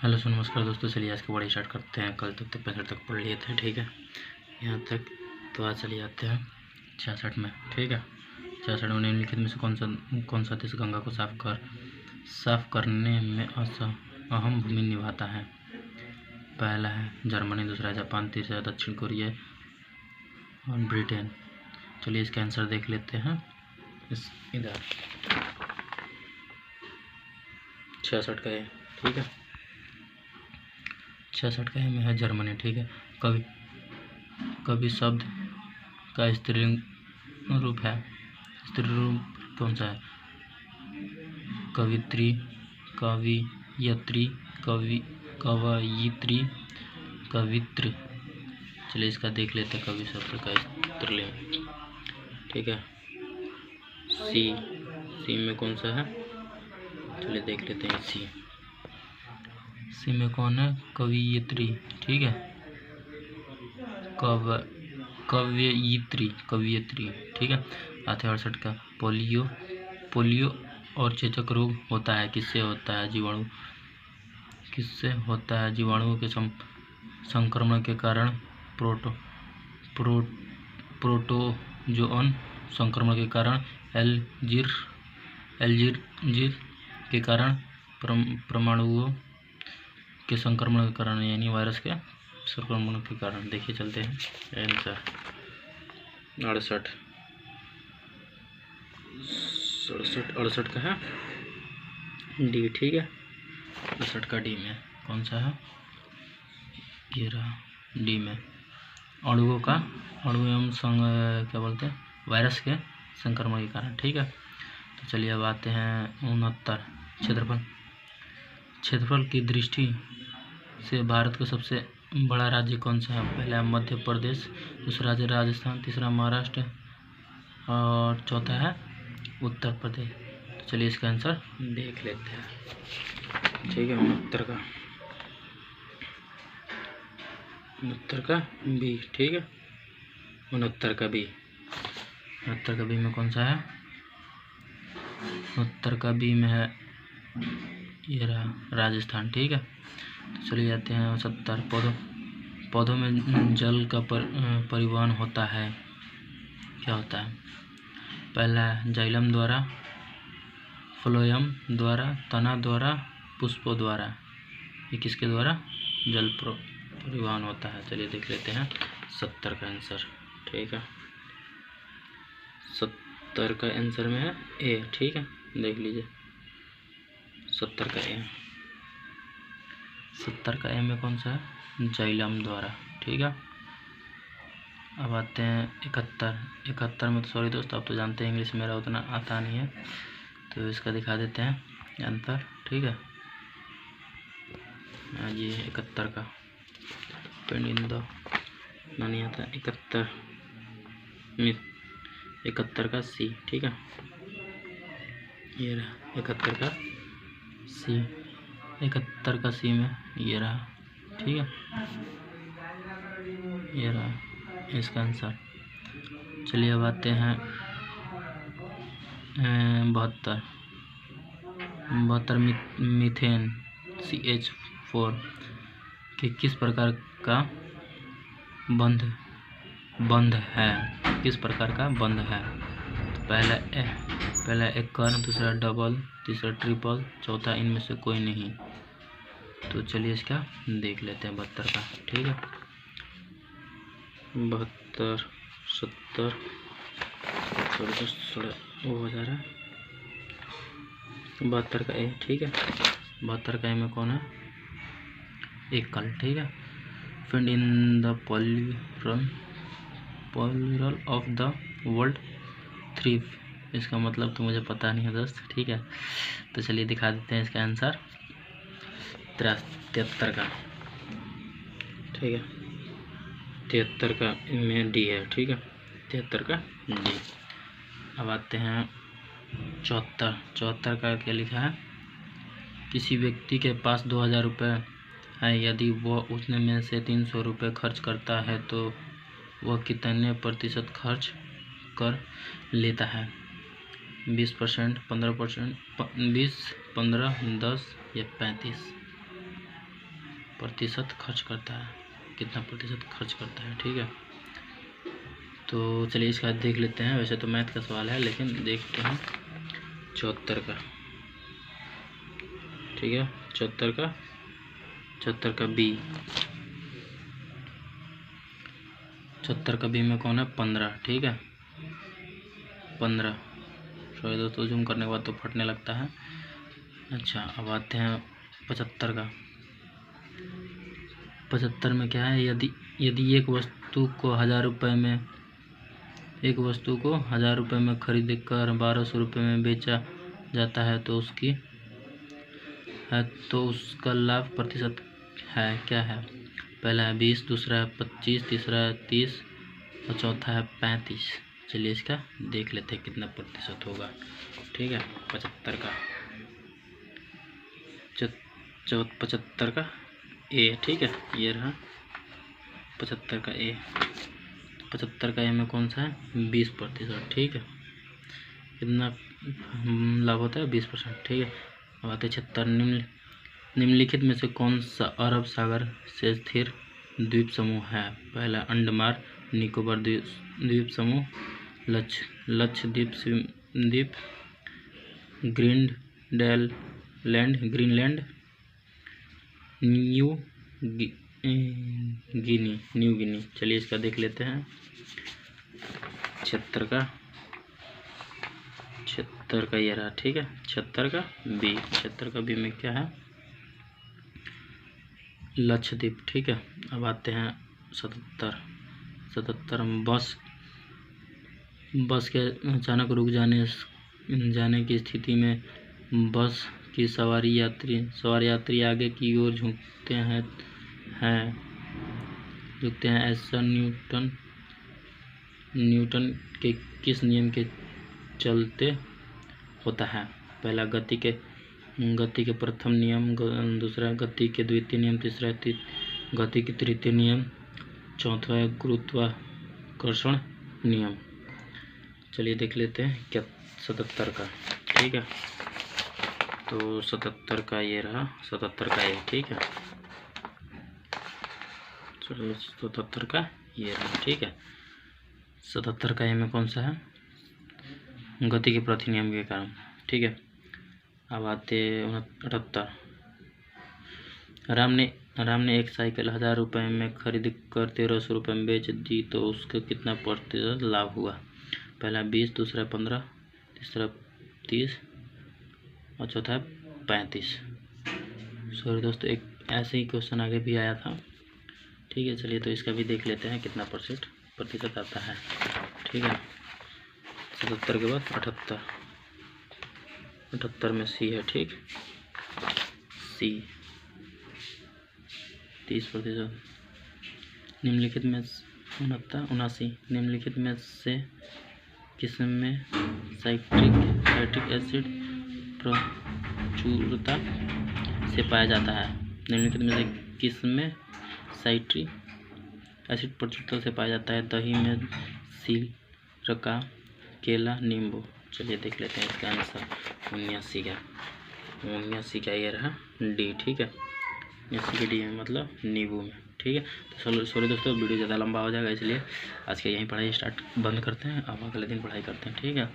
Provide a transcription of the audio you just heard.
Hello सो नमस्कार दोस्तों, चलिए आज की पढ़ाई स्टार्ट करते हैं। कल तक तो 65 तक पढ़ लिए थे, ठीक है, यहाँ तक। तो आज चलिए आते हैं 66 में, ठीक है। 66 में निम्नलिखित में से कौन सा देश गंगा को साफ करने में अहम भूमिका निभाता है। पहला है जर्मनी, दूसरा जापान, तीसरा दक्षिण कोरिया और ब्रिटेन। चलिए इसका आंसर देख लेते हैं। इधर 66 का है, ठीक है। 66 का में है जर्मनी, ठीक है। कवि शब्द का स्त्रीलिंग रूप है। स्त्री रूप कौन सा है? कवित्री, कवियत्री, कवयित्री, कवित्र। चलिए इसका देख लेते हैं कवि शब्द का स्त्रीलिंग, ठीक है। सी में कौन सा है? चलिए देख लेते हैं। सी में कौन है? कवियत्री, ठीक है। कवयित्री, ठीक है। आते 68 का पोलियो और चेचक रोग होता है किससे होता है? जीवाणुओं के संक्रमण के कारण। प्रोटोजोन संक्रमण के कारण, एल्जीर के कारण, परमाणुओं के संक्रमण के कारण, यानी वायरस के संक्रमण के कारण। देखिए चलते हैं आंसर 68 का है डी, ठीक है। 68 का डी में कौन सा है? ये रहा डी में अणु एवं क्या बोलते हैं, वायरस के संक्रमण के कारण, ठीक है। तो चलिए अब आते हैं 69 क्षेत्रफल की दृष्टि से भारत का सबसे बड़ा राज्य कौन सा है? पहला मध्य प्रदेश, दूसरा राज्य राजस्थान, तीसरा महाराष्ट्र और चौथा है उत्तर प्रदेश। तो चलिए इसका आंसर देख लेते हैं, ठीक है। 69 का बी, ठीक है। 69 का बी में कौन सा है? 69 का बी में है ये रहा राजस्थान, ठीक है। तो चलिए जाते हैं 70 पौधों में जल का परिवहन होता है, क्या होता है? पहला जाइलम द्वारा, फ्लोएम द्वारा, तना द्वारा, पुष्पों द्वारा। ये किसके द्वारा जल परिवहन होता है? चलिए देख लेते हैं 70 का आंसर, ठीक है। 70 का आंसर में है ए, ठीक है। देख लीजिए 70 का ए। 70 का ए में कौन सा है? जाइलम द्वारा, ठीक है। अब आते हैं 71 में। तो सॉरी दोस्त, आप तो जानते हैं इंग्लिश मेरा उतना आता नहीं है, तो इसका दिखा देते हैं आंसर, ठीक है। ये 71 का पेंड इन द नहीं आता। 71 का सी, ठीक है। ये रहा 71 का सी। 71 का सी में ये रहा, ठीक है। ये रहा इसका आंसर। चलिए अब आते हैं 72 मीथेन CH4 के किस प्रकार का बंध है? किस प्रकार का बंध है? तो पहला एक कर्ण, दूसरा डबल, तीसरा ट्रिपल, चौथा इनमें से कोई नहीं। तो चलिए इसका देख लेते हैं 72 का, ठीक है। 72 70 वो हो जा रहा है 72 का ए, ठीक है। 72 का ए में कौन है? एकल, ठीक है। Find in the plural of the word thrive. इसका मतलब तो मुझे पता नहीं है दोस्त, ठीक है। तो चलिए दिखा देते हैं इसका आंसर 73 का, ठीक है। 73 का में डी है, ठीक है। 73 का डी। अब आते हैं 74 का क्या लिखा है? किसी व्यक्ति के पास 2000 रुपये है, यदि वह उसने में से 300 रुपये खर्च करता है तो वह कितने प्रतिशत खर्च कर लेता है? 20%, 15%, 20, 15, 10 या 35? प्रतिशत खर्च करता है, कितना प्रतिशत खर्च करता है। ठीक है, तो चलिए इसका देख लेते हैं। वैसे तो मैथ का सवाल है, लेकिन देखते हैं 74 का। ठीक है, 74 का बी, 74 का बी में कौन है? 15। ठीक है, 15। सॉरी दोस्तों, जूम करने के बाद तो फटने लगता है। अच्छा, अब आते हैं 75 का। 75 में क्या है? यदि एक वस्तु को 1000 रुपये में, एक वस्तु को 1000 रुपये में खरीद कर 1200 रुपये में बेचा जाता है तो उसका लाभ प्रतिशत है क्या है? पहला है 20, दूसरा है 25, तीसरा है 30 और चौथा है 35। चलिए इसका देख लेते हैं कितना प्रतिशत होगा। ठीक है, 75 का 75 का ए। ठीक है, ये रहा 75 का ए। 75 का ए में कौन सा है? 20%। ठीक है, कितना लाभ होता है? 20%। ठीक है, अब आते 76। निम्नलिखित में से कौन सा अरब सागर से स्थिर द्वीप समूह है? पहला अंडमान निकोबार द्वीप समूह, लक्षद्वीप द्वीप, ग्रीनलैंड, न्यू गिनी। चलिए इसका देख लेते हैं। 76 का ये रहा। ठीक है, 76 का बी। 76 का बी में क्या है? लक्षद्वीप। ठीक है, अब आते हैं 77 में बस के अचानक रुक जाने की स्थिति में बस की सवारी यात्री आगे की ओर झुकते हैं। ऐसा न्यूटन के किस नियम के चलते होता है? पहला गति के प्रथम नियम, दूसरा गति के द्वितीय नियम, तीसरा गति के तृतीय नियम, चौथा है गुरुत्वाकर्षण नियम। चलिए देख लेते हैं क्या 77 का। ठीक है, तो 77 का ये रहा, 77 का ये। ठीक है, चलिए 77 का ये रहा। ठीक है, 77 का ये में कौन सा है? गति के प्रथम नियम के कारण। ठीक है, अब आते 78। राम ने एक साइकिल 1000 रुपये में खरीद कर 1300 रुपये में बेच दी तो उसका कितना प्रतिशत लाभ हुआ? पहला 20, दूसरा 15, तीसरा 30 और चौथा 35। सॉरी दोस्तों, एक ऐसे ही क्वेश्चन आगे भी आया था। ठीक है, चलिए तो इसका भी देख लेते हैं कितना प्रतिशत आता है। ठीक है, 77 के बाद 78 में सी है। ठीक, सी 30%। निम्नलिखित में 79 निम्नलिखित में से किसमें साइट्रिक एसिड प्रचुरता से पाया जाता है? निम्नलिखित में से किसमें साइट्रिक एसिड प्रचुरता से पाया जाता है? दही में, सिरका, केला, नींबू। चलिए देख लेते हैं इसका आंसर। 79 का ये रहा डी। ठीक है, 79 के डी में मतलब नींबू में। ठीक है, तो सॉरी दोस्तों, वीडियो ज़्यादा लंबा हो जाएगा, इसलिए आज के यहीं पढ़ाई स्टार्ट बंद करते हैं। अब अगले दिन पढ़ाई करते हैं। ठीक है।